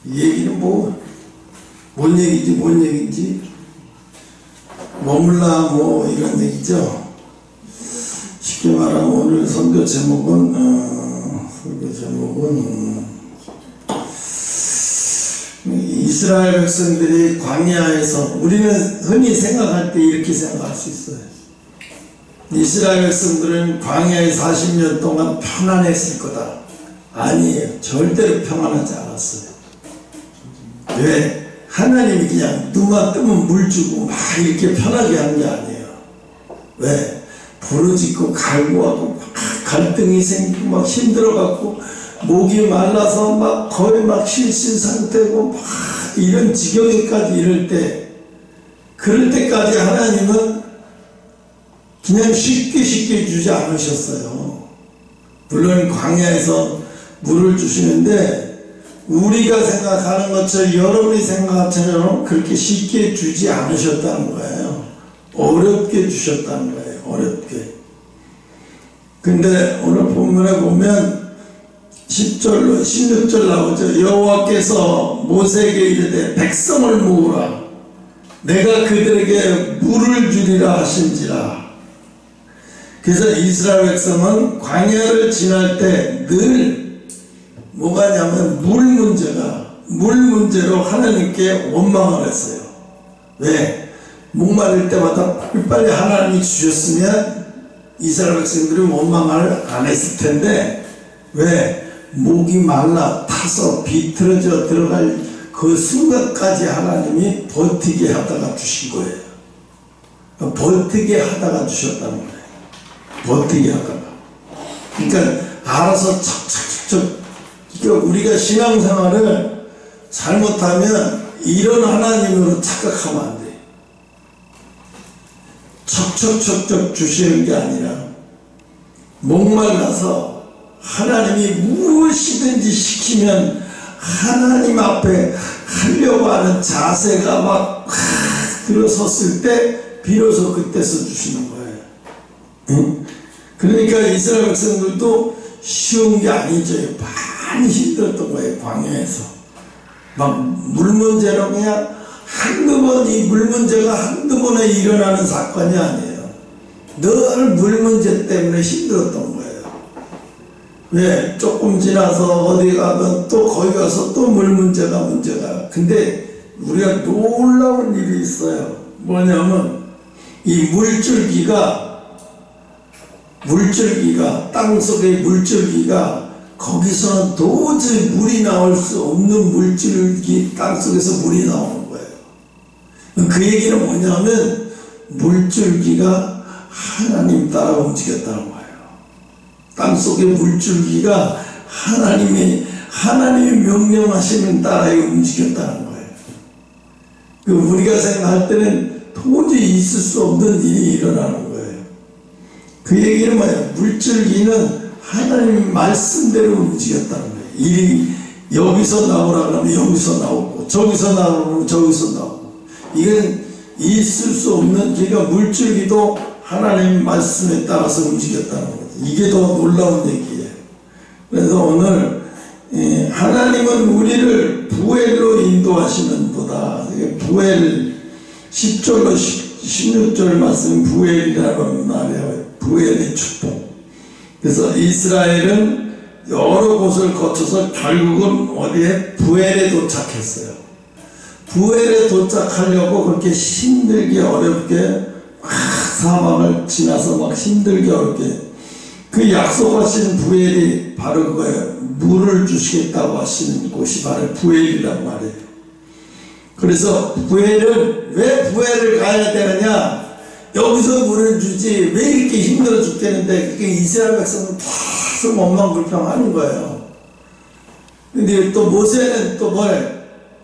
이 얘기는 뭔 얘기인지 머물라 이런 얘기죠. 쉽게 말하면 오늘 선교 제목은 이스라엘 백성들이 광야에서, 우리는 흔히 생각할 때 이렇게 생각할 수 있어요. 이스라엘 백성들은 광야에 40년 동안 편안했을 거다. 아니에요. 절대로 평안하지 않았어요. 왜? 하나님이 그냥 눈만 뜨면 물 주고 막 이렇게 편하게 한 게 아니에요. 왜? 부르짖고 갈구하고 막 갈등이 생기고 막 힘들어갖고 목이 말라서 막 거의 막 실신 상태고 막 이런 지경에까지 이럴 때, 그럴 때까지 하나님은 그냥 쉽게 주지 않으셨어요. 물론 광야에서 물을 주시는데 우리가 생각하는 것처럼, 여러분이 생각하는 것처럼 그렇게 쉽게 주지 않으셨다는 거예요. 어렵게 주셨다는 거예요. 어렵게. 근데 오늘 본문에 보면 10절로 16절 나오죠. 여호와께서 모세에게 이르되 백성을 모으라. 내가 그들에게 물을 주리라 하신지라. 그래서 이스라엘 백성은 광야를 지날 때 늘 뭐가 냐면 물 문제로 하나님께 원망을 했어요. 왜? 목마를 때마다 빨리 하나님이 주셨으면 이스라엘 백성들이 원망을 안 했을 텐데, 왜? 목이 말라 타서 비틀어져 들어갈 그 순간까지 하나님이 버티게 하다가 주신 거예요. 버티게 하다가 주셨다는 거예요. 버티게 하다가. 그러니까 알아서 척척척. 그러니까 우리가 신앙생활을 잘못하면 이런 하나님으로 착각하면 안 돼요. 척척척척 주시는 게 아니라 목말라서 하나님이 무엇이든지 시키면 하나님 앞에 하려고 하는 자세가 막 들어섰을 때 비로소 그때서 주시는 거예요. 응? 그러니까 이스라엘 백성들도 쉬운 게 아니죠. 많이 힘들었던 거예요. 광야에서 막 물 문제로 그냥 한두 번, 이 물 문제가 한두 번에 일어나는 사건이 아니에요. 늘 물 문제 때문에 힘들었던 거예요. 왜? 조금 지나서 어디 가면 또 거기 가서 또 물 문제가. 근데 우리가 놀라운 일이 있어요. 뭐냐면 이 물줄기가 땅속의 물줄기가, 거기서는 도저히 물이 나올 수 없는 물줄기, 땅속에서 물이 나오는 거예요. 그 얘기는 뭐냐면 물줄기가 하나님 따라 움직였다는 거예요. 땅속의 물줄기가 하나님이 명령하시는 따라 움직였다는 거예요. 우리가 생각할 때는 도저히 있을 수 없는 일이 일어나는 거예요. 그 얘기는 뭐예요? 물줄기는 하나님 말씀대로 움직였다는 거예요. 일이 여기서 나오라 그러면 여기서 나오고, 저기서 나오라 그러면 저기서 나오고. 이건 있을 수 없는, 그러니까 물줄기도 하나님 말씀에 따라서 움직였다는 거죠. 이게 더 놀라운 얘기예요. 그래서 오늘 하나님은 우리를 부엘로 인도하시는 보다. 부엘 10절로 16절 말씀, 부엘이라는 말이에요. 부엘의 축복. 그래서 이스라엘은 여러 곳을 거쳐서 결국은 어디에? 부엘에 도착했어요. 부엘에 도착하려고 그렇게 힘들게 어렵게 막 사막을 지나서 막 힘들게 어렵게, 그 약속하신 부엘이 바로 그거예요. 물을 주시겠다고 하시는 곳이 바로 부엘이란 말이에요. 그래서 부엘은, 왜 부엘을 가야 되느냐? 여기서 물을 주지 왜 이렇게 힘들어 죽겠는데, 그게 이스라엘 백성은 계속 원망불평하는 거예요. 근데 또 모세는 또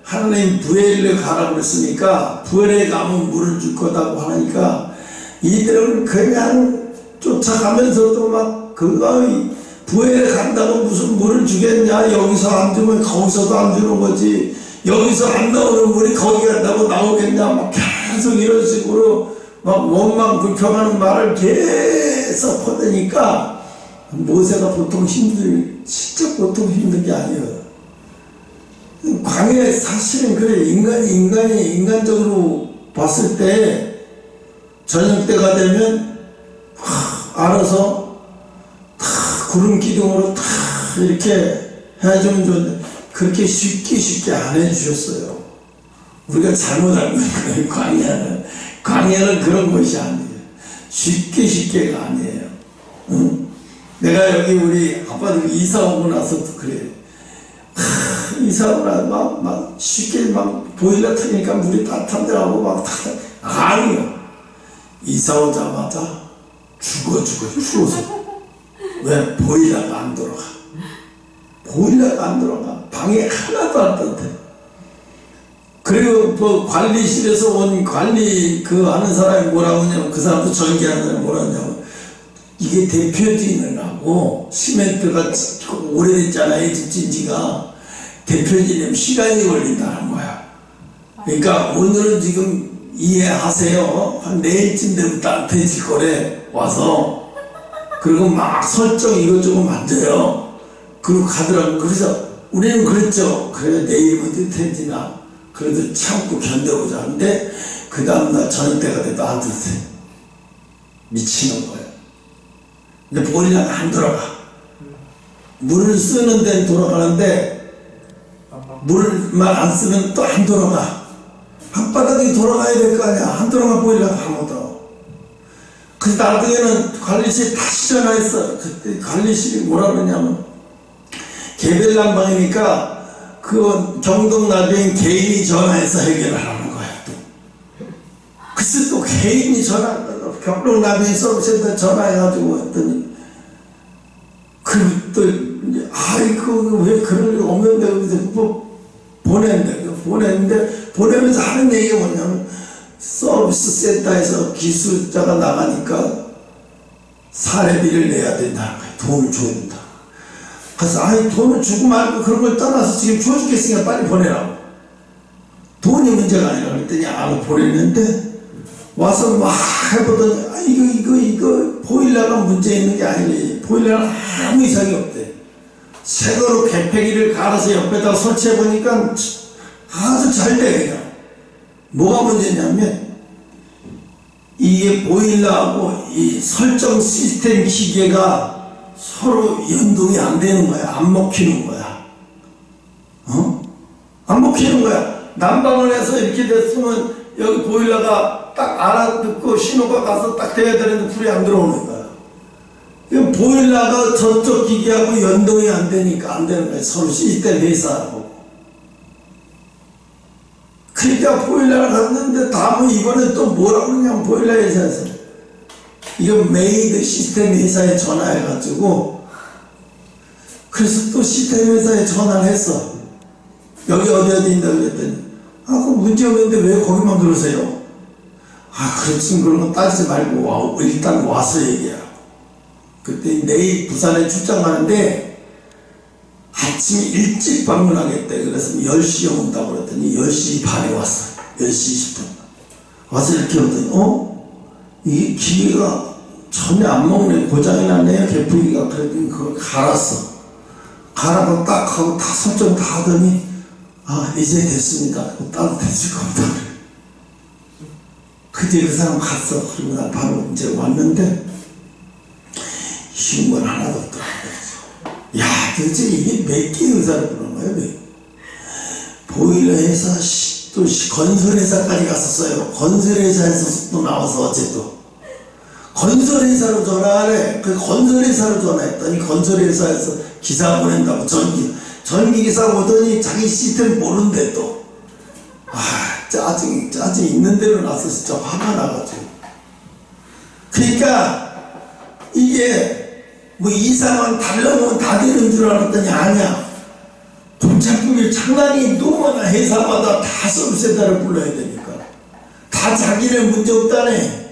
하나님 부엘을 가라고 그랬으니까 부엘에 가면 물을 줄 거다고 하니까 이들은 그냥 쫓아가면서도 막 부엘에 간다고 무슨 물을 주겠냐, 여기서 안 주면 거기서도 안 주는 거지, 여기서 안 나오는 물이 거기 간다고 나오겠냐, 막 계속 이런 식으로 막 원망 불평하는 말을 계속 퍼대니까 모세가 진짜 보통 힘든 게 아니에요. 광해 사실은 그래. 인간이 인간적으로 봤을 때 저녁 때가 되면 알아서 다 구름 기둥으로 다 이렇게 해주면 좋은데 그렇게 쉽게 안 해주셨어요. 우리가 잘못 알고 있는 거예요. 광야는 그런 것이 아니에요. 쉽게가 아니에요. 응? 내가 여기 우리 아빠들 이사 오고 나서도 그래요. 이사 오고 나서 막 쉽게 막 보일러 트니까 물이 따뜻한 데라고 막 아니요. 이사 오자마자 죽어 추워서. 왜? 보일러가 안 돌아가. 보일러가 안 들어가. 방에 하나도 안 따뜻해. 그리고 뭐 관리실에서 온 관리 아는 사람이 뭐라고 하냐면 그 사람도 전기하는 사람이 뭐라고 하냐면 이게 대표진이라고 시멘트가 오래됐잖아요. 집진지가 대표진이면 시간이 걸린다는 거야. 그러니까 오늘은 지금 이해하세요. 한 내일쯤 되면 따뜻해질 거래. 와서 그리고 막 설정 이것저것 만져요. 그리고 가더라고. 그래서 우리는 그랬죠. 그래 내일은 따뜻해지나 그래도 참고 견뎌보자 하는데 그 다음날 저녁 때가 돼도 안 따뜻해. 미치는 거예요. 근데 보일러가 안 돌아가. 물을 쓰는 데는 돌아가는데 물만 안 쓰면 또 안 돌아가. 방바닥이 돌아가야 될 거 아니야. 안 돌아가 보일러가 아무도. 그래서 나중에는 관리실 다시 전화했어. 그때 관리실이 뭐라 그러냐면 개별 난방이니까 그 경동나비엔 개인이 전화해서 해결하라는 거야. 또. 글쎄 또 개인이 경동나비엔 서비스센터 전화해가지고 했더니 또 아이고 왜 그럴 일 없는데 뭐 보냈는데 보내면서 하는 얘기가 뭐냐면 서비스 센터에서 기술자가 나가니까 사례비를 내야 된다는 거야. 돈을 줘야 된다. 그래서 돈을 주고 말고 그런 걸 떠나서 지금 줘 죽겠으니까 빨리 보내라고. 돈이 문제가 아니라 그랬더니 보냈는데 와서 막 해보더니 이거 보일러가 문제 있는 게 아니니 보일러는 아무 이상이 없대. 새거로 개폐기를 갈아서 옆에다 설치해보니까 아주 잘 돼. 그냥 뭐가 문제냐면 이게 보일러하고 이 설정 시스템 기계가 서로 연동이 안 되는 거야. 안 먹히는 거야. 안 먹히는 거야. 난방을 해서 이렇게 됐으면 여기 보일러가 딱 알아듣고 신호가 가서 딱 돼야 되는데 불이 안 들어오는 거야. 보일러가 저쪽 기계하고 연동이 안 되니까 안 되는 거야. 서로 시스템 회사하고. 그러니까 보일러를 갔는데 다음은 이번에 또 뭐라고 그러냐면 보일러 회사에서 이거 메이드 시스템 회사에 전화해가지고 그래서 또 시스템 회사에 전화를 했어. 여기 어디 있다고 그랬더니 그 문제 없는데 왜 거기만 그러세요? 그렇지 그런 거 따지지 말고 일단 와서 얘기하라고. 그때 내일 부산에 출장 가는데 아침 일찍 방문하겠대. 그래서 10시에 온다고 그랬더니 10시 반에 왔어. 10시 20분 와서 이렇게 오더니 이게 기계가 전혀 안 먹네. 고장이 났네요. 개폐기가. 그랬더니 그걸 갈았어. 갈아서 딱 하고 다 설정 다 하더니 이제 됐습니다. 따뜻해질 겁니다. 그때 그 사람 갔어. 그리고 나 바로 이제 왔는데 쉬운 건 하나도 없더라고요. 야, 도대체 이게 몇 개의 의사를 부르는 거예요? 보일러 회사, 또 건설회사까지 갔었어요. 건설회사에서 또 나와서 어째 또 건설회사로 전화하래. 그 건설회사로 전화했더니 건설회사에서 기사 보낸다고 전기기사 오더니 자기 시스템 모른대 또. 짜증 있는 대로 나서 진짜 화가 나가지고. 그러니까 이게 뭐 이상한 달라면 다 되는 줄 알았더니 아니야. 복잡하게 장난이 너무나 회사마다 다 서비스센터를 불러야 되니까 다 자기네 문제 없다네.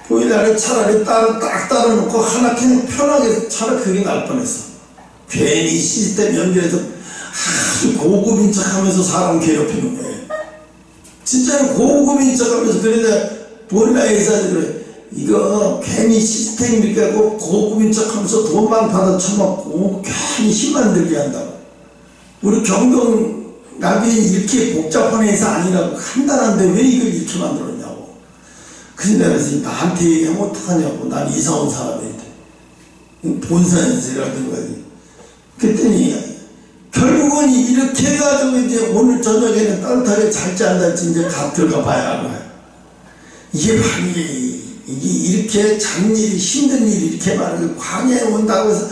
보일러를 차라리 딱 따라놓고 하나 그냥 편하게 차라리 그게 날 뻔했어. 괜히 시스템 연결해서 아주 고급인 척하면서 사람 괴롭히는 거예요. 진짜로 고급인 척하면서. 그런데 보일러 회사들이 그래. 이거 괜히 시스템 이렇게 하고 고급인 척하면서 돈만 받아 처먹고 괜히 힘만 들게 한다고. 우리 경동나비는 이렇게 복잡한 회사 아니라고 간단한데 왜 이걸 이렇게 만들었냐고. 그래서 내가 그래서 나한테 얘기하면 어떡하냐고. 난 이사 온 사람인데 본산에서라든 거지. 그랬더니 결국은 이렇게 해가지고 이제 오늘 저녁에는 따뜻하게 잘지 안 잘지 이제 다 들어가 봐야 하는 거야. 이게 이게 이렇게 잡일이 힘든 일이 이렇게 많은 광야에 온다고 해서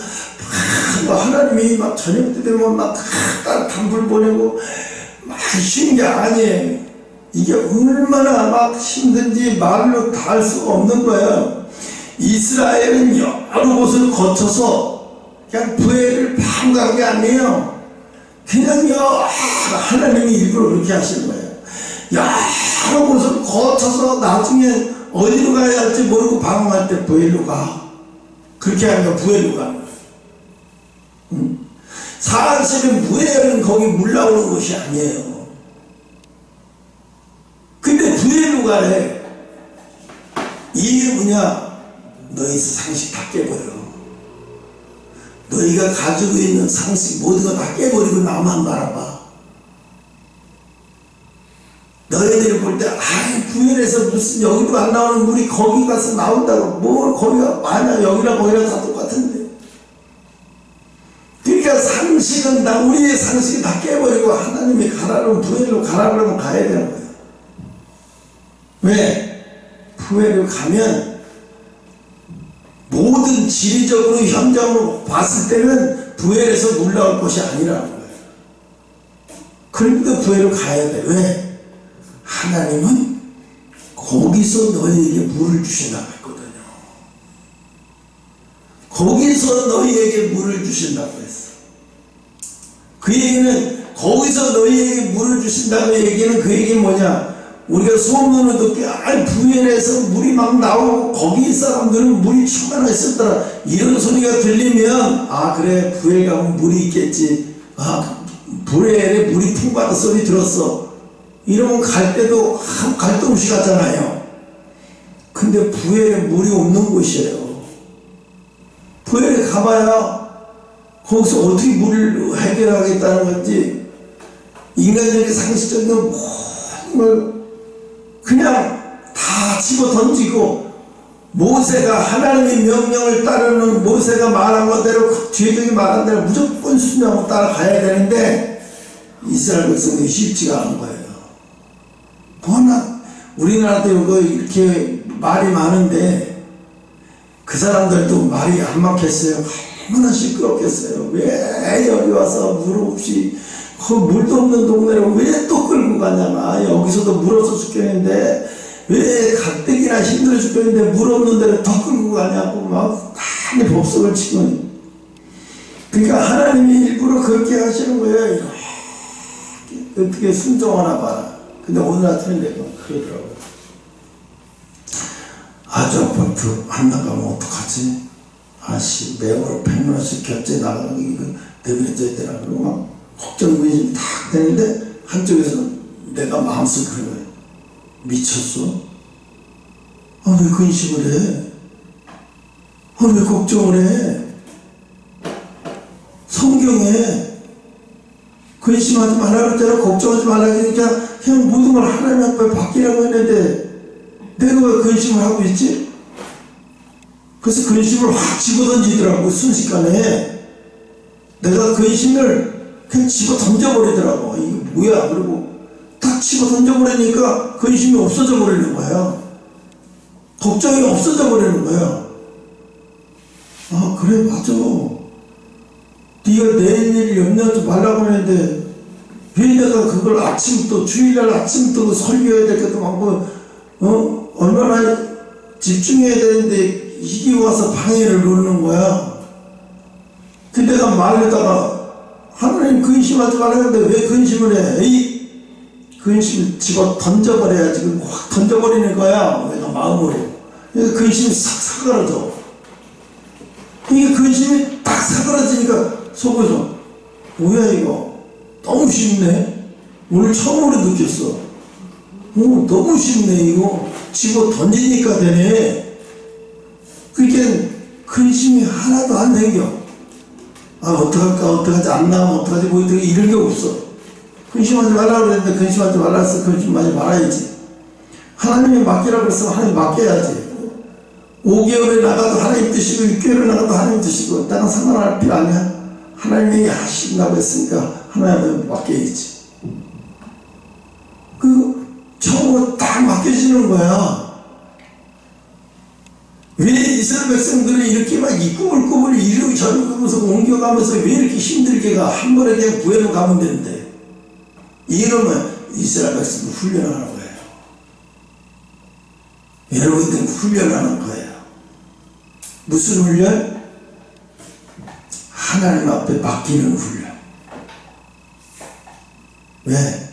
막 하나님이 막 저녁 때 되면 막 따뜻한 불 보내고 막 쉬운 게 아니에요. 이게 얼마나 막 힘든지 말로 다 할 수가 없는 거예요. 이스라엘은 여러 곳을 거쳐서 그냥 부엘을 바로 간 게 아니에요. 그냥요, 하나님이 일부러 그렇게 하시는 거예요. 여러 곳을 거쳐서 나중에 어디로 가야 할지 모르고 방황할 때 부엘로 가. 그렇게 하니까 부엘로 가는 거예요. 사실은 부엘은 거기 물 나오는 곳이 아니에요. 근데 부엘로 가래. 이게 뭐냐? 너희 상식 다 깨버려. 너희가 가지고 있는 상식 모든 거 다 깨버리고 나만 바라봐. 너희들이 볼 때 부엘에서 무슨 여기도 안 나오는 물이 거기 가서 나온다고. 뭘 거기가 많아. 여기랑 거기랑 다 똑같은데. 그러니까 상식은 다 우리의 상식이 다 깨버리고 하나님이 가라면 부엘로 가라면 가야 되는 거예요. 왜? 부엘로 가면 모든 지리적으로 현장으로 봤을 때는 부엘에서 물 나올 것이 아니라는 거예요. 그러니까 부엘로 가야 돼. 왜? 하나님은 거기서 너희에게 물을 주신다고 했거든요. 거기서 너희에게 물을 주신다고 했어. 그 얘기는 거기서 너희에게 물을 주신다는 얘기는 그 얘기는 뭐냐? 우리가 소문으로 듣기 부엘에서 물이 막 나오고 거기 사람들은 물이 충만하게 쓰더라 이런 소리가 들리면 그래 부엘 가면 물이 있겠지. 부엘에 물이 풍부하다 소리 들었어. 이러면 갈 때도 갈 데 없이 가잖아요. 근데 부엘에 물이 없는 곳이에요. 부엘에 가봐야 거기서 어떻게 물을 해결하겠다는 건지 인간적인 상식적인 모든 걸 그냥 다 집어 던지고 모세가 하나님의 명령을 따르는 모세가 말한 것대로 죄적이 말한 대로 무조건 순종하고 따라가야 되는데 이스라엘 백성이 쉽지가 않은 거예요. 워낙 우리나라도 이렇게 말이 많은데 그 사람들도 말이 안 막혔어요. 얼마나 시끄럽겠어요. 왜 여기 와서 물 없이 물도 없는 동네를 왜 또 끌고 가냐마. 여기서도 물 없어 죽겠는데 왜 가뜩이나 힘들어 죽겠는데 물 없는 데를 더 끌고 가냐고 막 많이 법석을 치고. 그러니까 하나님이 일부러 그렇게 하시는 거예요. 이렇게 어떻게 순종하나 봐라. 근데 오늘 아침에 내가 그러더라고요. 저 아파트 안 나가면 어떡하지? 매월 100만원씩 결제 나가는 이거 내버려져야 되나. 그러고 막 걱정이 다 되는데 한쪽에서 내가 마음속에 그런 거예요. 미쳤어? 왜 근심을 해? 왜 걱정을 해? 성경에 근심하지 말라 그랬잖아. 걱정하지 말라 그러니까 그냥 모든 걸 하나님 앞에 맡기라고 했는데 내가 왜 근심을 하고 있지? 그래서 근심을 확 집어던지더라고. 순식간에 내가 근심을 그냥 집어 던져버리더라고. 이게 뭐야? 그리고 딱 집어 던져버리니까 근심이 없어져 버리는 거야. 걱정이 없어져 버리는 거야. 그래 맞아. 네가 내일 일 염려하지 말라고 했는데 왜 내가 그걸 아침부터 주일날 아침부터 설교해야 될 것도 많고 얼마나 집중해야 되는데 이게 와서 방해를 놓는 거야. 근데 내가 말에다가 하나님 근심하지 말라는데 왜 근심을 해? 에이, 근심 집어 던져버려야 지금 확 던져버리는 거야. 내가 마음으로. 그래서 근심이 싹 사그라져. 이게 근심이 딱 사그라지니까 속에서 뭐야 이거 너무 쉽네. 오늘 처음으로 느꼈어. 너무 쉽네. 이거 집어 던지니까 되네. 그러니까 근심이 하나도 안 생겨. 아, 어떡할까, 어떡하지, 안 나오면 어떡하지, 뭐, 이런 게 없어. 근심하지 말라고 그랬는데, 근심하지 말라 했어. 근심하지 말아야지. 하나님이 맡기라고 했으면 하나님 맡겨야지. 5개월에 나가도 하나님 뜻이고, 6개월에 나가도 하나님 뜻이고, 나는 상관할 필요 아니야. 하나님이 하신다고 했으니까, 하나님한테 맡겨야지. 처음으로 딱 맡겨지는 거야. 왜 이스라엘 백성들이 이렇게 막 이 꾸물꾸물 이러고 저러고 하면서 옮겨가면서 왜 이렇게 힘들게 가? 한 번에 그냥 구해로 가면 되는데. 이러면 이스라엘 백성들 훈련하는 거예요. 여러분들 훈련하는 거예요. 무슨 훈련? 하나님 앞에 맡기는 훈련. 왜?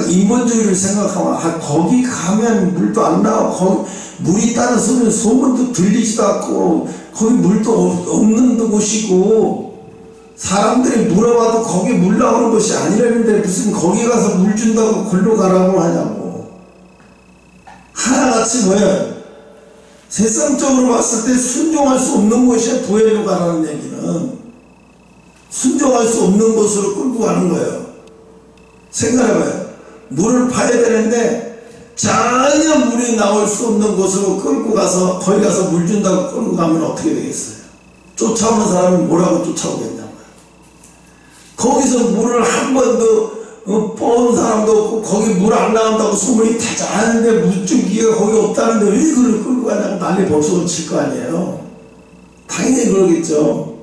인본주의를 생각하면, 거기 가면 물도 안 나와. 거기 물이 따는 소문도 들리지도 않고, 거기 물도 없는 곳이고, 사람들이 물어봐도 거기 물 나오는 곳이 아니라는데 무슨 거기 가서 물 준다고 걸로 가라고 하냐고. 하나같이 뭐야? 세상적으로 봤을 때 순종할 수 없는 곳이야. 부엘로 가라는 얘기는. 순종할 수 없는 곳으로 끌고 가는 거예요. 생각해봐요. 물을 파야 되는데 전혀 물이 나올 수 없는 곳으로 끌고 가서 거기 가서 물 준다고 끌고 가면 어떻게 되겠어요? 쫓아오는 사람이 뭐라고 쫓아오겠냐고요. 거기서 물을 한 번도 본 사람도 없고 거기 물 안 나온다고 소문이 다자는데 물줄기가 거기 없다는데 왜 그걸 끌고 가냐고 난리 법석을 칠 거 아니에요. 당연히 그러겠죠.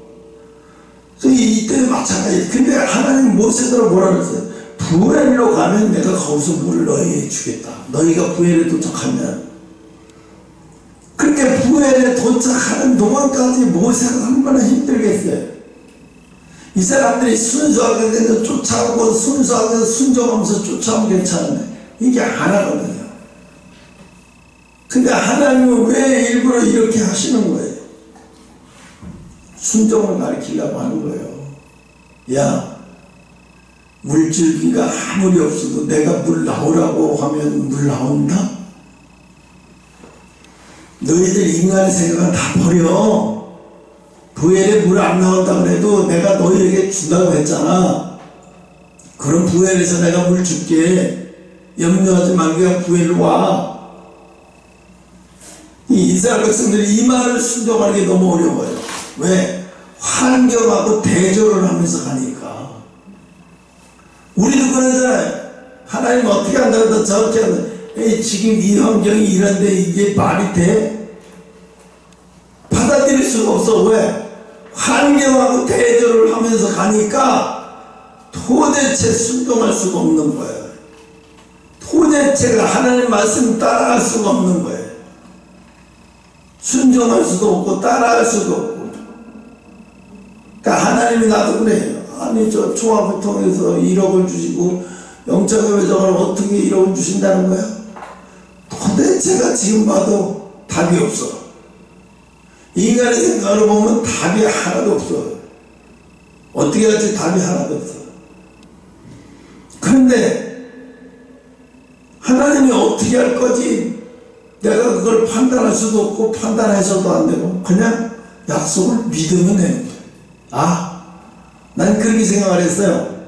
이때는 마찬가지예요. 근데 하나님 모세더러 뭐라 그랬어요? 부엘로 가면 내가 거기서 물을 너희에게 주겠다. 너희가 부엘에 도착하면. 그렇게 부엘에 도착하는 동안까지 모세가 얼마나 힘들겠어요. 이 사람들이 순수하게 쫓아오고 순수하게 순종하면서 쫓아오면 괜찮은데 이게 하나거든요. 근데 하나님은 왜 일부러 이렇게 하시는 거예요? 순종을 가르치려고 하는 거예요. 야, 물줄기가 아무리 없어도 내가 물 나오라고 하면 물 나온다? 너희들 인간의 생각은 다 버려. 부엘에 물 안 나온다 그래도 내가 너희에게 준다고 했잖아. 그럼 부엘에서 내가 물 줄게. 염려하지 말고 그냥 부엘로 와. 이 이스라엘 백성들이 이 말을 순종하기 너무 어려워요. 왜? 환경하고 대조를 하면서 가니까. 우리도 그러잖아요. 하나님 어떻게 한다고 저렇게 한다. 지금 이 환경이 이런데 이게 말이 돼? 받아들일 수가 없어. 왜? 환경하고 대조를 하면서 가니까 도대체 순종할 수가 없는 거예요. 도대체가 하나님 말씀 따라갈 수가 없는 거예요. 순종할 수도 없고 따라갈 수도 없고. 그러니까 하나님이 나도 그래요. 아니 저 총합을 통해서 1억을 주시고 영적회적을 어떻게 1억을 주신다는 거야? 도대체가 지금 봐도 답이 없어. 인간의 생각으로 보면 답이 하나도 없어. 어떻게 할지 답이 하나도 없어. 그런데 하나님이 어떻게 할 거지? 내가 그걸 판단할 수도 없고 판단해서도 안 되고 그냥 약속을 믿으면 되는 거야. 아, 난 그렇게 생각을 했어요.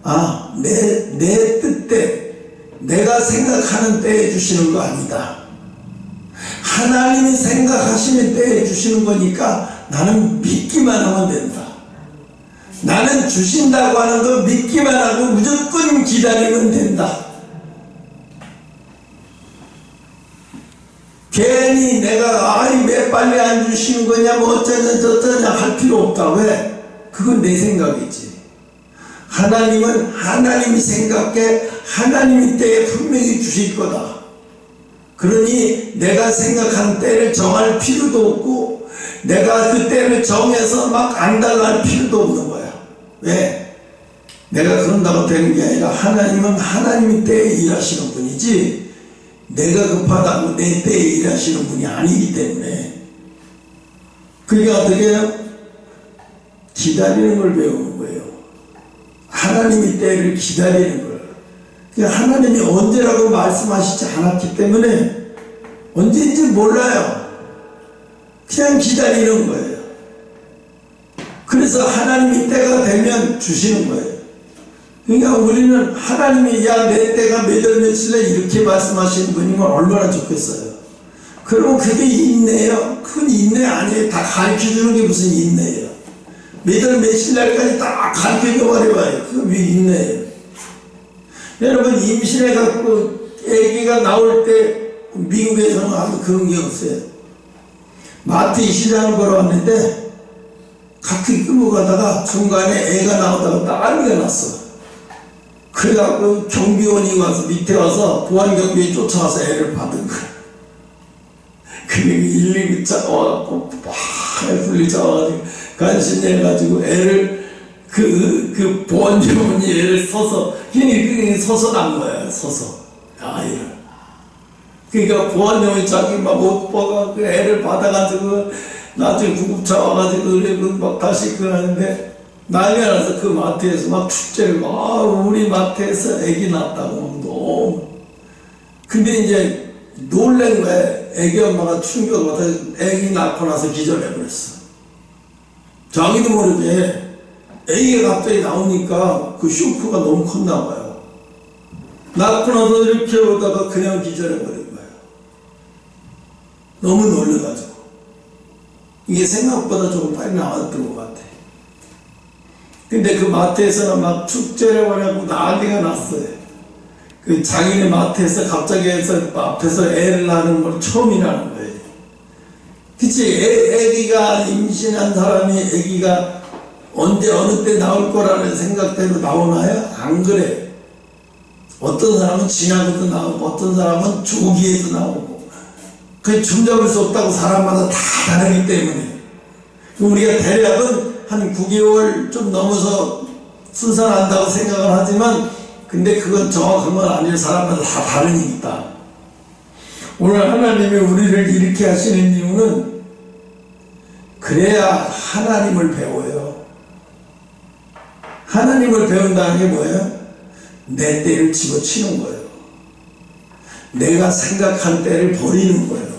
아, 내 뜻대 내가 생각하는 때에 주시는 거 아니다. 하나님이 생각하시는 때에 주시는 거니까 나는 믿기만 하면 된다. 나는 주신다고 하는 거 믿기만 하고 무조건 기다리면 된다. 괜히 내가 아이 왜 빨리 안 주시는 거냐 뭐 어쩌냐 저쩌냐 할 필요 없다. 왜? 그건 내 생각이지. 하나님은 하나님이 생각해 하나님이 때에 분명히 주실 거다. 그러니 내가 생각한 때를 정할 필요도 없고 내가 그 때를 정해서 막 안달날 필요도 없는 거야. 왜? 내가 그런다고 되는 게 아니라 하나님은 하나님의 때에 일하시는 분이지 내가 급하다고 내 때에 일하시는 분이 아니기 때문에. 그러니까 어떻게 해요? 기다리는 걸 배우는 거예요. 하나님의 때를 기다리는 거예요. 그러니까 하나님이 언제라고 말씀하시지 않았기 때문에 언제인지 몰라요. 그냥 기다리는 거예요. 그래서 하나님이 때가 되면 주시는 거예요. 그러니까 우리는 하나님이 야 내 때가 몇 월 며칠에 이렇게 말씀하시는 분이면 얼마나 좋겠어요. 그러면 그게 인내예요. 그건 인내 아니에요. 다 가르쳐주는 게 무슨 인내예요. 몇 월 며칠 날까지 다 가르쳐줘 버려봐요. 그게 왜 인내예요. 여러분 임신해갖고 아기가 나올 때 미국에서는 아무 그런 게 없어요. 마트 시장을 보러 왔는데 같이 끌고 가다가 중간에 애가 나오다가 난리가 났어. 그래갖고 경비원이 와서 밑에 와서 보안경비원이 쫓아와서 애를 받은 거야. 그게 119 와갖고 막 불리 잡아가지고 간신해가지고 애를 그 보안요원이 애를 그냥 서서 난 거야. 서서 아이를. 그러니까 보안요원이 자기 막 못 봐가지고 애를 받아가지고 나중에 구급차 와가지고 그리고 막 다시 하는데 난리가 나서 그 마트에서 막 축제를 우리 마트에서 애기 낳았다고 너무. 근데 이제 놀란 거야. 애기 엄마가 충격받아 애기 낳고 나서 기절해버렸어. 자기도 모르게 애기가 갑자기 나오니까 그 쇼크가 너무 컸나 봐요. 낳고 나서 이렇게 오다가 그냥 기절해버린 거예요. 너무 놀래가지고. 이게 생각보다 조금 빨리 나왔던 것 같아. 근데 그 마트에서는 막 축제를 하려고 난리가 났어요. 그 자기네 마트에서 갑자기 해서 앞에서 애를 낳는 걸 처음이라는 거예요. 그치? 애기가 임신한 사람이 애기가 언제 어느 때 나올 거라는 생각대로 나오나요? 안 그래. 어떤 사람은 지나고도 나오고 어떤 사람은 조기에도 나오고 그게 줌잡을 수 없다고 사람마다 다 다르기 때문에 우리가 대략은 한 9개월 좀 넘어서 순산한다고 생각을 하지만 근데 그건 정확한 건 아니에요. 사람마다 다 다르니까. 오늘 하나님이 우리를 이렇게 하시는 이유는 그래야 하나님을 배워요. 하나님을 배운다는 게 뭐예요? 내 때를 집어치는 거예요. 내가 생각한 때를 버리는 거예요.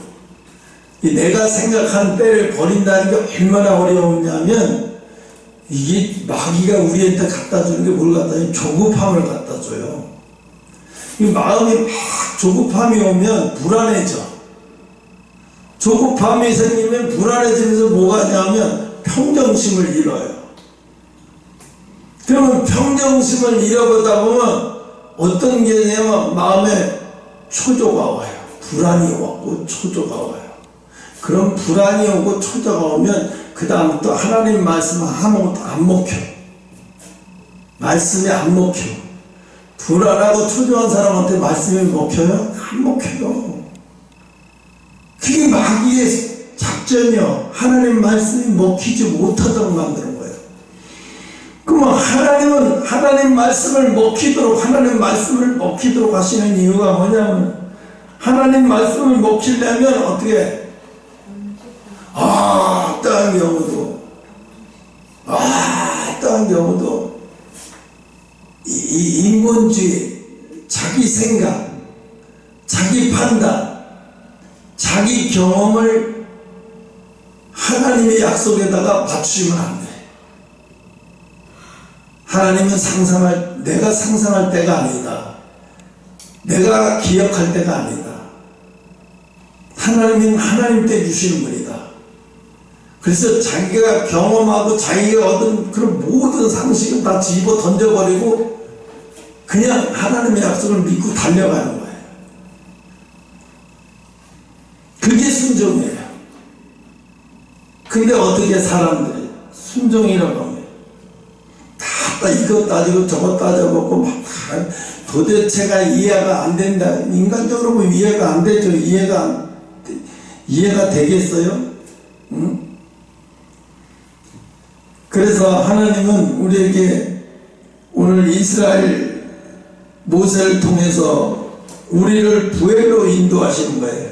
이 내가 생각한 때를 버린다는 게 얼마나 어려웠냐면 이게 마귀가 우리한테 갖다 주는 게 뭘 갖다 줘요? 조급함을 갖다 줘요. 이 마음이 막 조급함이 오면 불안해져. 조급함이 생기면 불안해지면서 뭐가 하냐면 평정심을 잃어요. 그러면 평정심을 잃어보다 보면 어떤 게 되냐면 마음에 초조가 와요. 불안이 오고 초조가 와요. 그럼 불안이 오고 초조가 오면 그 다음부터 하나님 말씀은 아무것도 안 먹혀. 말씀이 안 먹혀. 불안하고 초조한 사람한테 말씀이 먹혀요? 안 먹혀요. 그게 마귀의 작전이요. 하나님 말씀이 먹히지 못하도록 만드는 거예요. 그러면 하나님은 하나님 말씀을 먹히도록 하시는 이유가 뭐냐면 하나님 말씀을 먹히려면 어떻게 어떠한 경우도 이 인본주의, 자기 생각, 자기 판단, 자기 경험을 하나님의 약속에다가 맞추면 안 돼. 하나님은 내가 상상할 때가 아니다. 내가 기억할 때가 아니다. 하나님은 하나님 때 주시는 분이다. 그래서 자기가 경험하고 자기가 얻은 그런 모든 상식을 다 집어 던져버리고 그냥 하나님의 약속을 믿고 달려가는 거예요. 그게 순종이에요. 근데 어떻게 사람들이 순종이라고 하면 다 이거 따지고 저거 따져보고 막 도대체가 이해가 안 된다. 인간적으로 보면 이해가 안 되죠. 이해가 되겠어요? 응? 그래서 하나님은 우리에게 오늘 이스라엘 모세를 통해서 우리를 부엘로 인도하시는 거예요.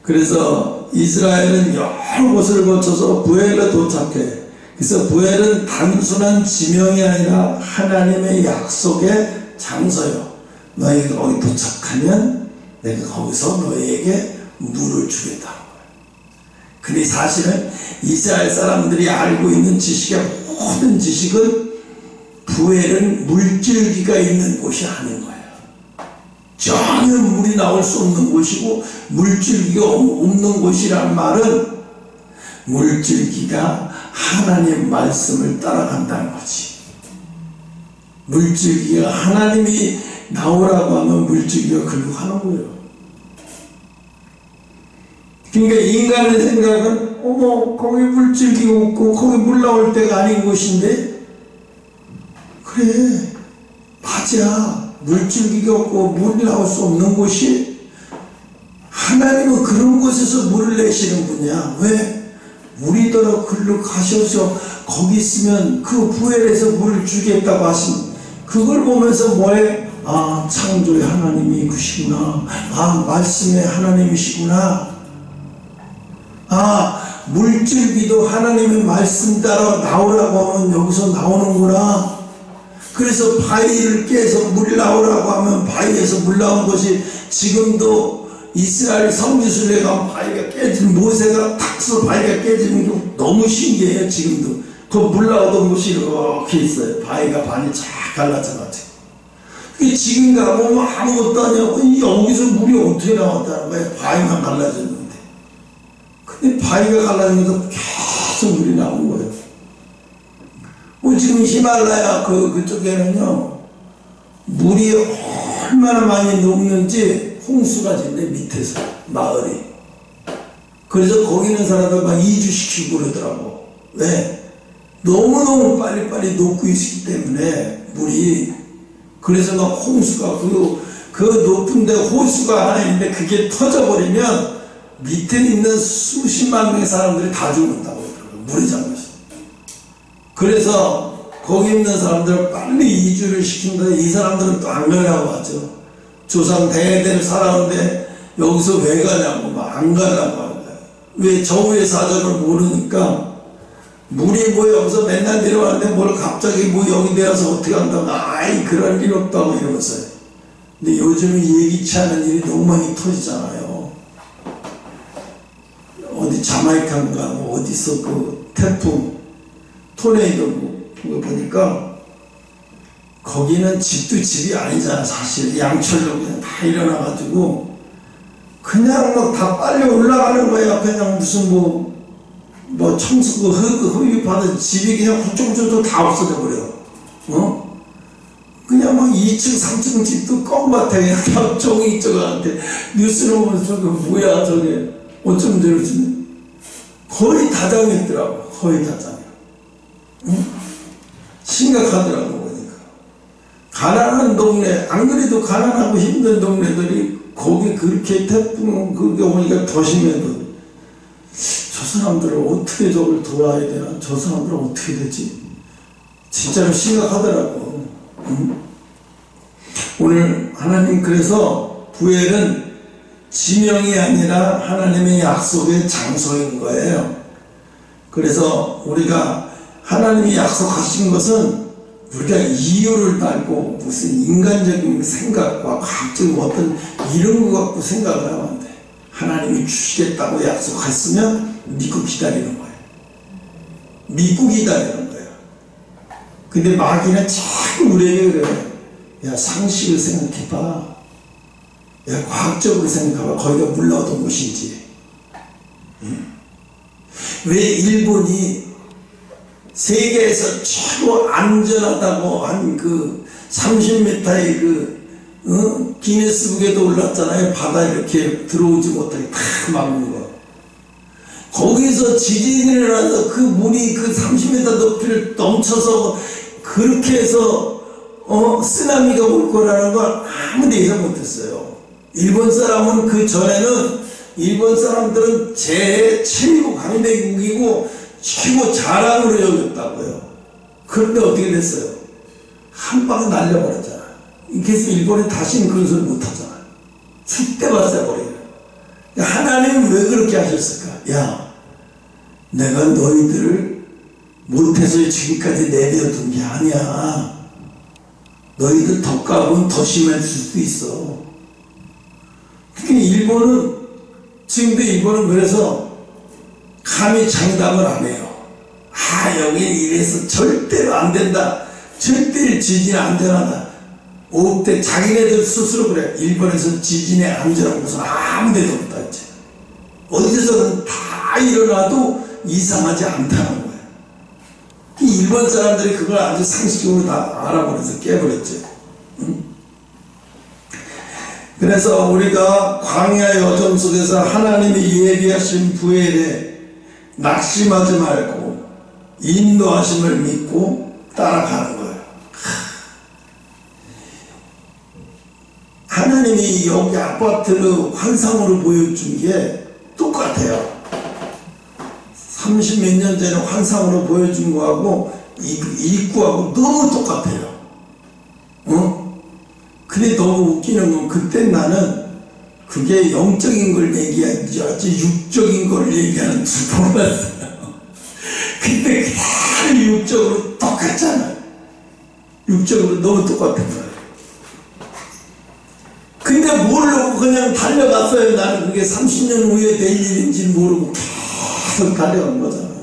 그래서 이스라엘은 여러 곳을 거쳐서 부엘로 도착해. 그래서 부엘은 단순한 지명이 아니라 하나님의 약속의 장소요. 너희가 거기 도착하면 내가 거기서 너희에게 물을 주겠다는 거예요. 근데 사실은 이스라엘 사람들이 알고 있는 지식의 모든 지식은 부엘은 물줄기가 있는 곳이 아닌 거예요. 전혀 물이 나올 수 없는 곳이고, 물줄기가 없는 곳이란 말은 물줄기가 하나님 말씀을 따라간다는 거지. 물줄기가 하나님이 나오라고 하면 물줄기가 글로 가는 거예요. 그러니까 인간의 생각은 어머 거기 물줄기 없고 거기 물 나올 때가 아닌 곳인데, 그래 맞아, 물줄기가 없고 물이 나올 수 없는 곳이, 하나님은 그런 곳에서 물을 내시는 분이야. 왜? 우리더러 글로 가셔서 거기 있으면 그 부엘에서 물을 주겠다고 하신, 그걸 보면서 뭐해? 아, 창조의 하나님이 그시구나. 아, 말씀의 하나님이시구나. 아, 물줄기도 하나님의 말씀 따라 나오라고 하면 여기서 나오는구나. 그래서 바위를 깨서 물이 나오라고 하면 바위에서 물 나온 것이, 지금도 이스라엘 성지순례에 가면 바위가 깨지는, 모세가 탁서 바위가 깨지는 게 너무 신기해요. 지금도 그 물 나오던 곳이 이렇게 있어요. 바위가 반이 쫙 갈라져가지고. 지금 가보면 아무것도 아니고 여기서 물이 어떻게 나왔다는 거예요. 바위만 갈라졌는데. 근데 바위가 갈라지면서 계속 물이 나온 거예요. 지금 히말라야 그쪽에는요, 물이 얼마나 많이 녹는지 홍수가 진대, 밑에서 마을이. 그래서 거기 있는 사람들 막 이주시키고 그러더라고. 왜? 너무너무 빨리빨리 녹고 있기 때문에 물이. 그래서 막 홍수가, 그 높은 데 호수가 하나 있는데 그게 터져버리면 밑에 있는 수십만 명의 사람들이 다 죽는다고 그러더라고요. 물에 잠겨서. 그래서 거기 있는 사람들을 빨리 이주를 시킨다. 이 사람들은 또 안 가려고 하죠. 조상 대대를 살아오는데 여기서 왜 가냐고 막 안 가려고 하는 거예요. 왜? 저우의 사정을 모르니까. 물이 뭐 여기서 맨날 내려왔는데 뭘 갑자기 뭐 여기 내려서 어떻게 한다고, 아이 그럴 일 없다고 이러면서요. 근데 요즘은 예기치 않은 일이 너무 많이 터지잖아요. 어디 자마이카인가 뭐 어디서 그 태풍 토네이도 그거 보니까 거기는 집도 집이 아니잖아. 사실 양철로 그냥 다 일어나가지고 그냥 막 다 빨리 올라가는 거야. 그냥 무슨 뭐 청소 흡입하는 집이 그냥 후쪽저쪽 다 없어져 버려. 그냥 막 2층 3층 집도 껌같아. 그냥 다 종이 저거한테 뉴스로 보면서 저거 뭐야 저게 어쩜 저러지. 거의 다 잠겼더라고. 거의 다 잠겨. 심각하더라고. 보니까 가난한 동네, 안 그래도 가난하고 힘든 동네들이 거기 그렇게 태풍 그게 오니까 더 심해도, 저 사람들을 어떻게 저걸 도와야 되나? 저 사람들은 어떻게 되지? 진짜로 심각하더라고. 오늘 하나님 그래서 부엘은 지명이 아니라 하나님의 약속의 장소인 거예요. 그래서 우리가 하나님이 약속하신 것은 우리가 이유를 달고 무슨 인간적인 생각과 각종 어떤 이런 거 갖고 생각을 하면 안 돼. 하나님이 주시겠다고 약속했으면 믿고 기다리는 거예요. 믿고 기다리는 거예요. 근데 마귀는 자꾸 우리에게 그래. 야, 상식을 생각해봐. 야, 과학적으로 생각해봐. 거기가 물 나오던 곳인지. 왜 일본이 세계에서 최고 안전하다고 한 그 30m의 기네스북에도 올랐잖아요. 바다 이렇게 들어오지 못하게 다 막는 거. 거기서 지진이 일어나서 그 물이 그 30m 높이를 넘쳐서 그렇게 해서 쓰나미가 올 거라는 걸 아무도 예상 못했어요. 일본 사람은 그 전에는, 일본 사람들은 최고 강대국이고 최고 자랑으로 여겼다고요. 그런데 어떻게 됐어요? 한 방에 날려버렸잖아요. 그래서 일본이 다시는 그런 소리 못하잖아요. 죽대 맞아버려요. 하나님은 왜 그렇게 하셨을까? 야, 내가 너희들을 못해서 지금까지 내려둔 게 아니야. 너희들 더 까보면 더 심해질 수도 있어. 그러니까 일본은, 지금도 일본은 그래서 감히 장담을 안 해요. 여긴 이래서 절대로 안 된다. 절대 지진이 안전하다. 없대. 자기네들 스스로 그래. 일본에서 지진의 안전한 곳은 아무 데도 없다 했지. 어디서는 다 일어나도 이상하지 않다는 거예요. 일본 사람들이 그걸 아주 상식적으로 다 알아버려서 깨버렸죠. 그래서 우리가 광야 여정 속에서 하나님이 예비하신 부엘에 낙심하지 말고 인도하심을 믿고 따라가는 거예요. 하나님이 여기 아파트를 환상으로 보여준 게 똑같아요. 30몇 년 전에 환상으로 보여준 거하고 입구하고 너무 똑같아요. 근데 너무 웃기는 건 그때 나는 그게 영적인 걸 얘기하지 아주 육적인 걸 얘기하는 줄 몰랐어요. 근데 그대로 육적으로 똑같잖아요. 육적으로 너무 똑같은 거예요. 근데 모르고 그냥 달려갔어요. 나는 그게 30년 후에 될 일인지 모르고 계속 달려간 거잖아요.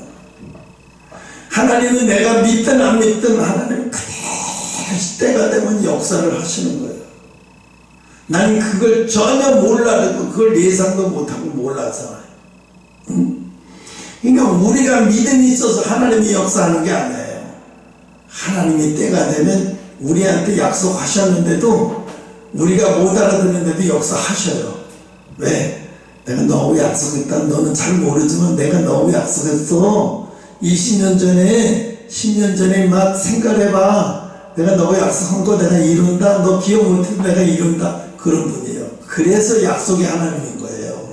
하나님은 내가 믿든 안 믿든 하나님은 그대로 때가 되면 역사를 하시는 거예요. 난 그걸 전혀 몰라도 그걸 예상도 못하고 몰랐잖아요. 그러니까 우리가 믿음이 있어서 하나님이 역사하는 게 아니에요. 하나님이 때가 되면 우리한테 약속하셨는데도 우리가 못 알아듣는데도 역사하셔요. 왜? 내가 너무 약속했다. 너는 잘 모르지만 내가 너무 약속했어. 20년 전에 10년 전에 막 생각해봐. 내가 너가 약속한 거 내가 이룬다. 너 기억 못해도 내가 이룬다. 그런 분이에요. 그래서 약속이 하나님인 거예요.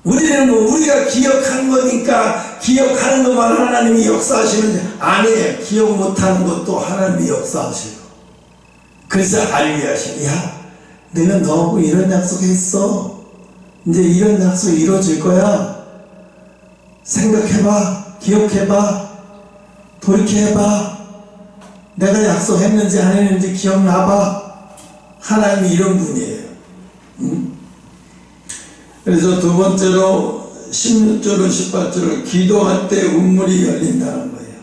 우리는 뭐 우리가 기억한 거니까 기억하는 것만 하나님이 역사하시는데 아니에요. 기억 못하는 것도 하나님이 역사하셔요. 그래서 알게 하시네. 야, 내가 너하고 이런 약속했어. 이제 이런 약속 이루어질 거야. 생각해봐. 기억해봐. 돌이켜봐. 내가 약속했는지 안 했는지 기억나봐. 하나님이 이런 분이에요. 그래서 두 번째로 16절로 18절을 기도할 때 운물이 열린다는 거예요.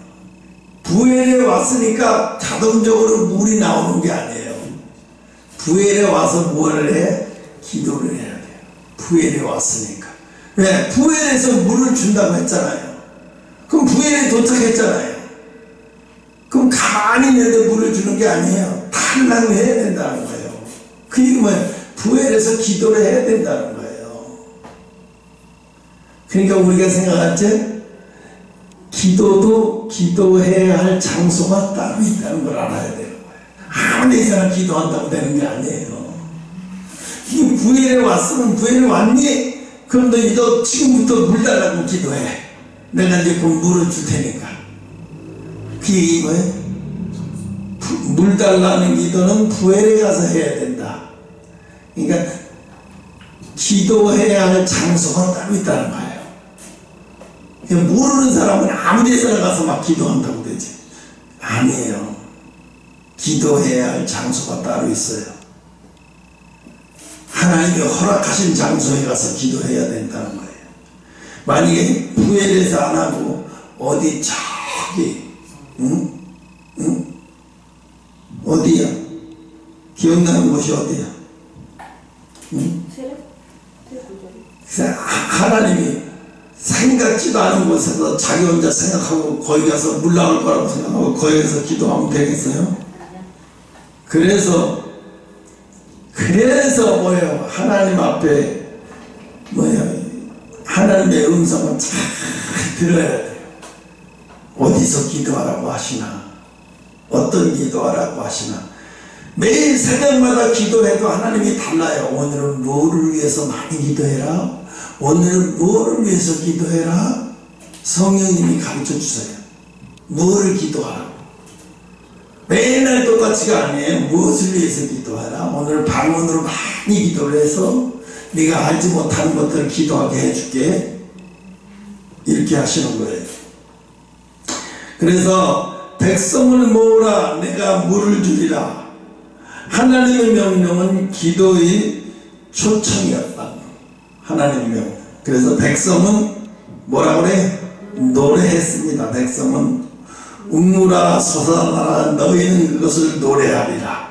부엘에 왔으니까 자동적으로 물이 나오는 게 아니에요. 부엘에 와서 뭘 해? 기도를 해야 돼요. 부엘에 왔으니까. 왜? 부엘에서 물을 준다고 했잖아요. 그럼 부엘에 도착했잖아요. 그럼 가만히 있는데 물을 주는 게 아니에요. 달라고 해야 된다는 거예요. 그게 뭐예요? 부엘에서 기도를 해야 된다는 거예요. 그러니까 우리가 생각할 때 기도도 기도해야 할 장소가 따로 있다는 걸 알아야 되는 거예요. 아무 데서나 기도한다고 되는 게 아니에요. 이 부엘에 왔으면 부엘에 왔니? 그럼 너 지금부터 물 달라고 기도해. 내가 이제 그 물을 줄 테니까. 그게 이거예요. 물 달라는 기도는 부엘에 가서 해야 된다. 그러니까 기도해야 할 장소가 따로 있다는 거예요. 모르는 사람은 아무 데서나 가서 막 기도한다고 되지. 아니에요. 기도해야 할 장소가 따로 있어요. 하나님이 허락하신 장소에 가서 기도해야 된다는 거예요. 만약에 부엘에서 안 하고 어디 저기 어디야? 기억나는 곳이 어디야? 그래서 하나님이 생각지도 않은 곳에서 자기 혼자 생각하고 거기 가서 물 나올 거라고 생각하고 거기 가서 기도하면 되겠어요? 그래서 뭐예요? 하나님 앞에 뭐예요? 하나님의 음성은 잘 들어야 돼요. 어디서 기도하라고 하시나? 어떤 기도하라고 하시나? 매일 새벽마다 기도해도 하나님이 달라요. 오늘은 뭐를 위해서 많이 기도해라. 오늘은 뭐를 위해서 기도해라. 성령님이 가르쳐 주세요. 뭐를 기도하라고. 매일날 똑같이가 아니에요. 무엇을 위해서 기도하라. 오늘 방언으로 많이 기도를 해서 네가 알지 못하는 것들을 기도하게 해줄게. 이렇게 하시는 거예요. 그래서 백성을 모으라. 내가 물을 주리라. 하나님의 명령은 기도의 초청이었다. 하나님의 명령. 그래서 백성은 뭐라 그래? 노래했습니다. 백성은 웃무라 솟아나라 너희는 그것을 노래하리라.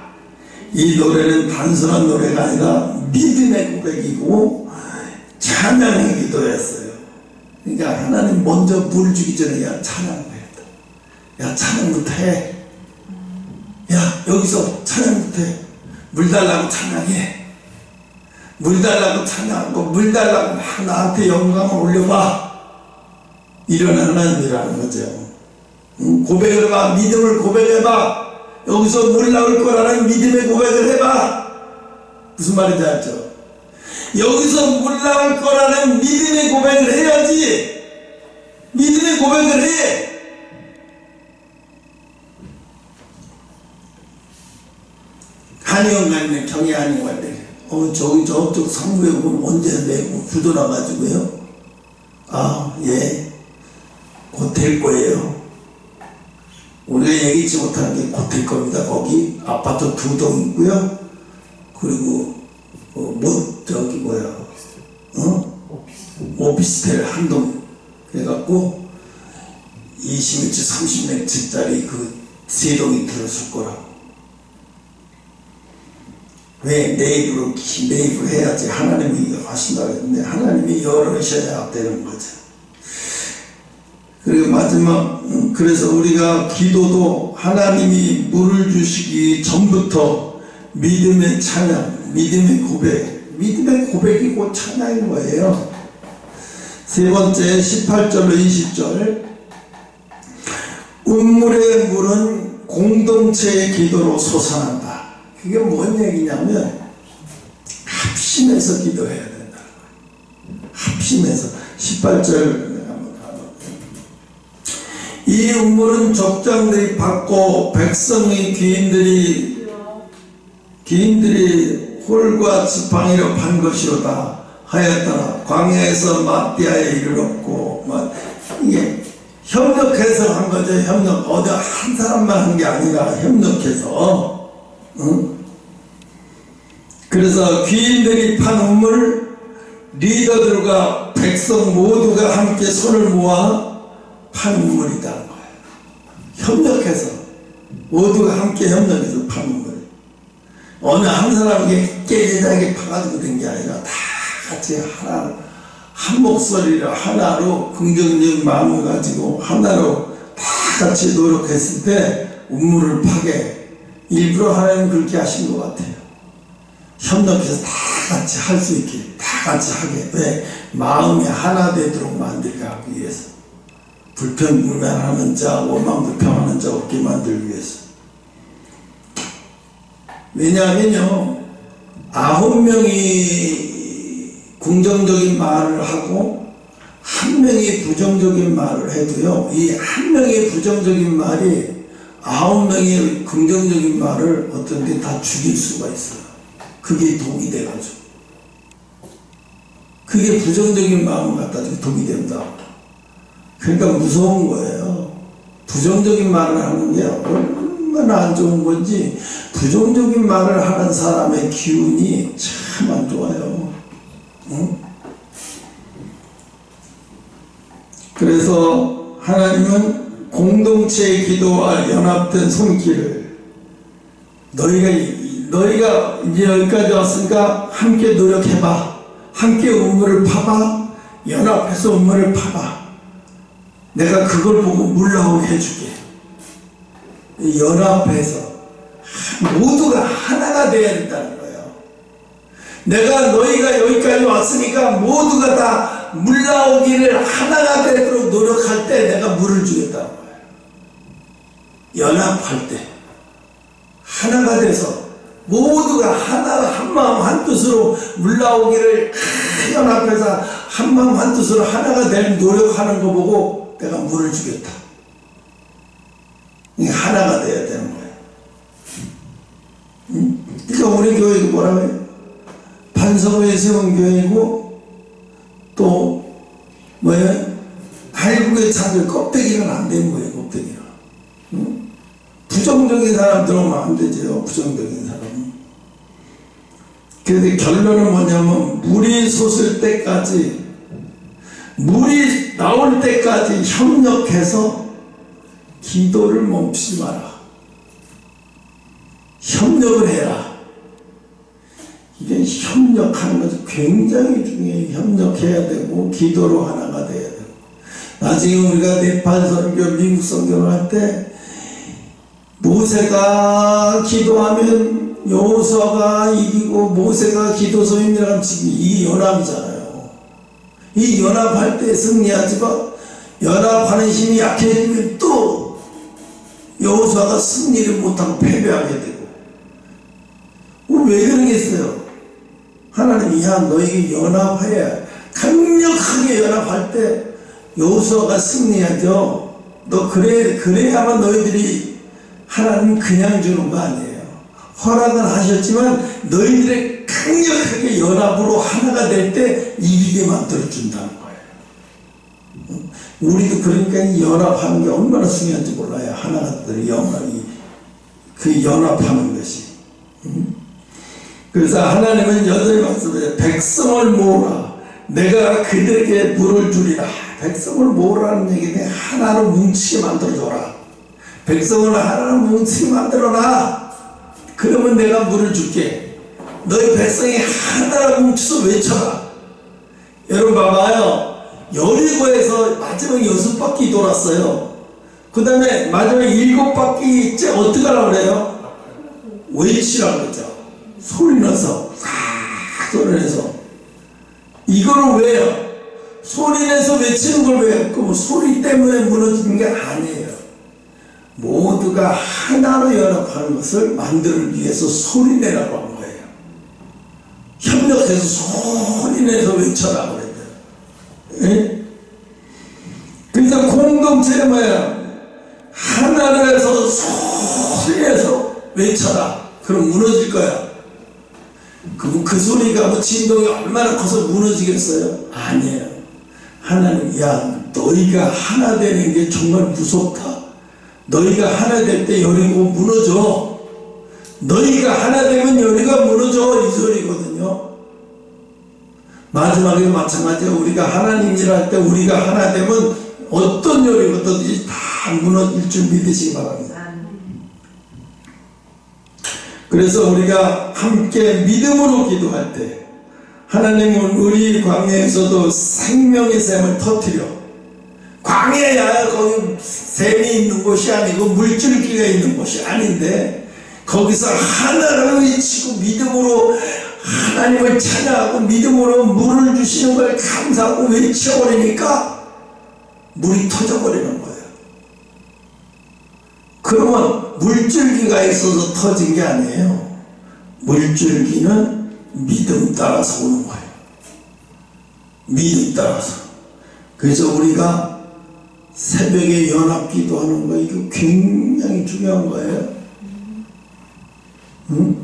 이 노래는 단순한 노래가 아니라 믿음의 고백이고 찬양의 기도였어요. 그러니까 하나님 먼저 물 주기 전에 야 찬양부터 했다. 야 찬양부터 해. 야 여기서 찬양부터 해. 물 달라고 찬양해. 물 달라고 찬양하고 물 달라고 막 나한테 영광을 올려봐. 이런 하나님이라는 거죠. 고백을 해봐. 믿음을 고백해봐. 여기서 물 나올 거라는 믿음의 고백을 해봐. 무슨 말인지 알죠? 여기서 물 나올 거라는 믿음의 고백을 해야지. 믿음의 고백을 해. 한의원관이네 경희 한의원관이네. 저쪽 상부에 보면 언제 내고 굳어놔가지고요. 아, 예. 곧 될 거예요. 우리가 얘기치 못하는 게 곧 될 겁니다. 거기 아파트 2동 있고요. 그리고 저기 뭐야, 오피스텔 1동. 그래갖고 20m, 30m짜리 그 3동이 들어설 거라고. 왜 내입으로 해야지 하나님이 하신다고 했는데 하나님이 열으셔야 되는 거죠. 그리고 마지막, 그래서 우리가 기도도 하나님이 물을 주시기 전부터 믿음의 찬양, 믿음의 고백, 믿음의 고백이 곧 찬양인 거예요. 세 번째 18절로 20절. 운물의 물은 공동체의 기도로 솟아난다. 그게 뭔 얘기냐면 합심해서 기도해야 된다. 합심해서. 18절 이 운물은 족장들이 받고 백성의 귀인들이 홀과 지팡이로 판 것이로다 하였더라. 광야에서 마띠아에 이르렀고, 이게 협력해서 한 거죠. 협력. 어디 한 사람만 한 게 아니라 협력해서. 응? 그래서 귀인들이 판 우물, 리더들과 백성 모두가 함께 손을 모아 판 우물이라는 거예요. 협력해서, 모두가 함께 협력해서 판 우물. 어느 한 사람에게 깨끗하게 파가지고 된 게 아니라 다 같이 하나, 한 목소리로 하나로 긍정적인 마음을 가지고 하나로 다 같이 노력했을 때 우물을 파게. 일부러 하나님 그렇게 하신 것 같아요. 협력해서 다 같이 할 수 있게, 다 같이 하게. 왜? 마음이 하나 되도록 만들게 하기 위해서. 불평불만하는 자, 원망불평하는 자 없게 만들기 위해서. 왜냐하면요, 9명이 긍정적인 말을 하고 1명이 부정적인 말을 해도요, 이 1명의 부정적인 말이 9명의 긍정적인 말을 어떤 데 다 죽일 수가 있어요. 그게 독이 돼가지고. 그게 부정적인 마음을 갖다 주고 독이 된다. 그러니까 무서운 거예요. 부정적인 말을 하는 게 얼마나 안 좋은 건지. 부정적인 말을 하는 사람의 기운이 참 안 좋아요. 응? 그래서 하나님은 공동체의 기도와 연합된 손길을, 너희가 이제 여기까지 왔으니까 함께 노력해봐. 함께 우물을 파봐. 연합해서 우물을 파봐. 내가 그걸 보고 물 나오게 해줄게. 연합해서 모두가 하나가 되어야 된다는 거예요. 너희가 여기까지 왔으니까 모두가 다 물 나오기를 하나가 되도록 노력할 때 내가 물을 주겠다는 거예요. 연합할 때 하나가 돼서 모두가 하나, 한 마음 한 뜻으로 물 나오기를 연합해서 한 마음 한 뜻으로 하나가 되는 노력하는 거 보고 내가 물을 주겠다. 하나가 돼야 되는 거예요. 응? 그러니까 우리 교회도 뭐라고 해요? 반석에 세운 교회이고, 또 뭐예요? 달국에 찾을 껍데기는 안 되는 거예요. 껍데기가. 응? 부정적인 사람 들어오면 안 되죠. 부정적인 사람. 그래서 결론은 뭐냐면 물이 솟을 때까지, 물이 나올 때까지 협력해서 기도를 멈추지 마라. 협력을 해라. 이게 협력하는 것이 굉장히 중요해요. 협력해야 되고 기도로 하나가 돼야 되고. 나중에 우리가 네팔 선교, 미국 선교를 할 때 모세가 기도하면 여호수아가 이기고 모세가 기도 소임이라면 지금 이 연합이잖아요. 이 연합할 때 승리하지만 연합하는 힘이 약해지면 또 여호수아가 승리를 못하고 패배하게 되고. 왜 그러겠어요? 하나님이 야 너에게 연합해야 강력하게 연합할 때 여호수아가 승리하죠. 너 그래야만 너희들이 하나님 그냥 주는 거 아니에요. 허락은 하셨지만 너희들의 강력하게 연합으로 하나가 될 때 이기게 만들어 준다는 거예요. 우리도 그러니까 이 연합하는 게 얼마나 중요한지 몰라요. 하나가 될 연합이 그 연합하는 것이. 그래서 하나님은 여전히 말씀하세요. 백성을 모으라. 내가 그들에게 물을 주리라. 백성을 모으라는 얘기는 하나로 뭉치게 만들어줘라. 백성을 하나로 뭉치게 만들어라. 그러면 내가 물을 줄게. 너희 백성이 하나로 뭉쳐서 외쳐라. 여러분 봐봐요. 여리고에서 마지막 6바퀴 돌았어요. 그 다음에 마지막 7바퀴 어떻게 하라고 그래요? 외치라고 그러죠. 소리내서 소리내서. 이거를 왜요? 소리내서 외치는 걸 왜요? 그 소리 때문에 무너지는 게 아니에요. 모두가 하나로 연합하는 것을 만들기 위해서 소리내라고 한 거예요. 협력해서 소리내서 외쳐라고 그랬어요. 예? 그래서 공동체는 뭐야? 하나로 해서 소리내서 외쳐라. 그럼 무너질 거야. 그 소리가 뭐 진동이 얼마나 커서 무너지겠어요? 아니에요. 하나님, 야, 너희가 하나 되는 게 정말 무섭다. 너희가 하나 될 때 여리고 무너져. 너희가 하나 되면 여리가 무너져. 이 소리거든요. 마지막에 마찬가지로 우리가 하나님이라 할 때 우리가 하나 되면 어떤 여리거든지 다 무너질 줄 믿으시기 바랍니다. 그래서 우리가 함께 믿음으로 기도할 때 하나님은 우리 광야에서도 생명의 샘을 터뜨려. 광야야 거기 샘이 있는 곳이 아니고 물줄기가 있는 곳이 아닌데 거기서 하나를 외치고 믿음으로 하나님을 찬양하고 믿음으로 물을 주시는 걸 감사하고 외쳐버리니까 물이 터져버리는 거예요. 그러면 물줄기가 있어서 터진 게 아니에요. 물줄기는 믿음 따라서 오는 거예요. 믿음 따라서. 그래서 우리가 새벽에 연합 기도하는 거 이거 굉장히 중요한 거예요. 응?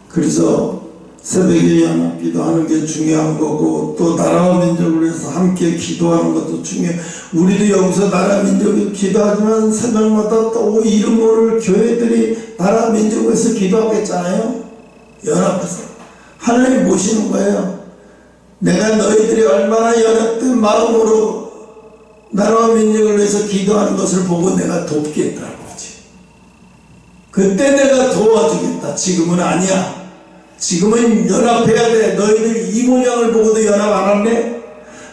그래서 새벽에 연합 기도하는 게 중요한 거고 또 나라와 민족을 위해서 함께 기도하는 것도 중요해요. 우리도 여기서 나라 민족을 기도하지만 새벽마다 또 이름 모를 교회들이 나라 민족을 위해서 기도하겠잖아요. 연합해서 하나님 보시는 거예요. 내가 너희들이 얼마나 연합된 마음으로 나라와 민족을 위해서 기도하는 것을 보고 내가 돕겠다고 하지. 그때 내가 도와주겠다. 지금은 아니야. 지금은 연합해야 돼. 너희들 이 모양을 보고도 연합 안 할래?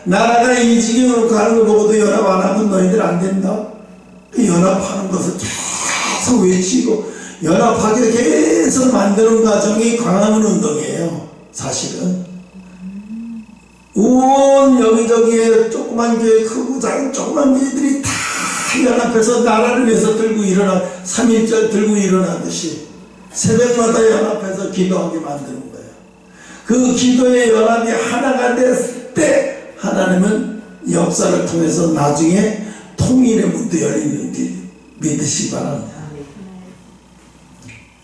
나라가 이 지경으로 가는 거 보고도 연합 안 하면 너희들 안 된다. 그 연합하는 것을 계속 외치고 연합하게 계속 만드는 과정이 광화문 운동이에요. 사실은 온 여기저기에 조그만 교회 크고 작은 조그만 교회들이 다 연합해서 나라를 위해서 들고 일어나 3.1절 들고 일어나듯이 새벽마다 연합해서 기도하게 만드는 거예요. 그 기도의 연합이 하나가 됐을 때 하나님은 역사를 통해서 나중에 통일의 문도 열리는지 믿으시기 바랍니다.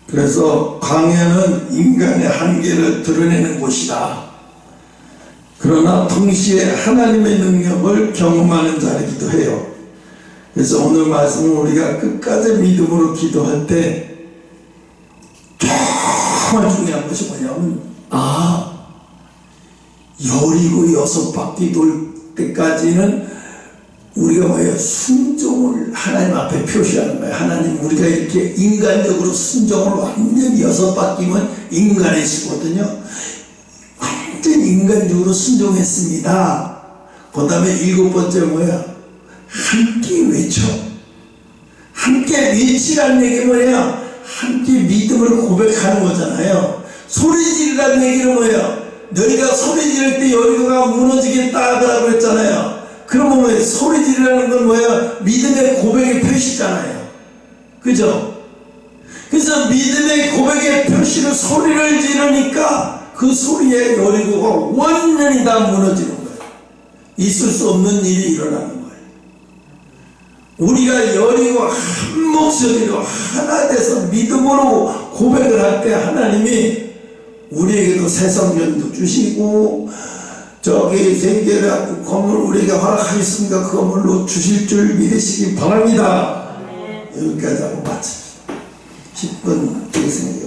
그래서 광야는 인간의 한계를 드러내는 곳이다. 그러나 동시에 하나님의 능력을 경험하는 자리이기도 해요. 그래서 오늘 말씀은 우리가 끝까지 믿음으로 기도할 때 정말 중요한 것이 뭐냐면 여리고 6바퀴 돌 때까지는 우리가 뭐예요? 순종을 하나님 앞에 표시하는 거예요. 하나님, 우리가 이렇게 인간적으로 순종을 완전히 6바퀴면 인간이시거든요. 완전 인간적으로 순종했습니다. 그 다음에 7번째 뭐야? 함께 외쳐. 함께 외치라는 얘기는 뭐야? 함께 믿음을 고백하는 거잖아요. 소리 지르라는 얘기는 뭐예요? 너희가 소리 지를 때 여리고가 무너지겠다라고 했잖아요. 그러면 뭐예요? 소리 지르라는 건 뭐예요? 믿음의 고백의 표시잖아요. 그죠? 그래서 믿음의 고백의 표시로 소리를 지르니까 그 소리에 여리고가 완전히 다 무너지는 거예요. 있을 수 없는 일이 일어나는 거예요. 우리가 여리고 한 목소리로 하나 돼서 믿음으로 고백을 할 때 하나님이 우리에게도 새 성전도 주시고 저기 세계를 건물 우리에게 허락하셨으니까 그 건물로 주실 줄 믿으시기 바랍니다. 여기까지 하고 마칩시다. 10분 되겠습니다.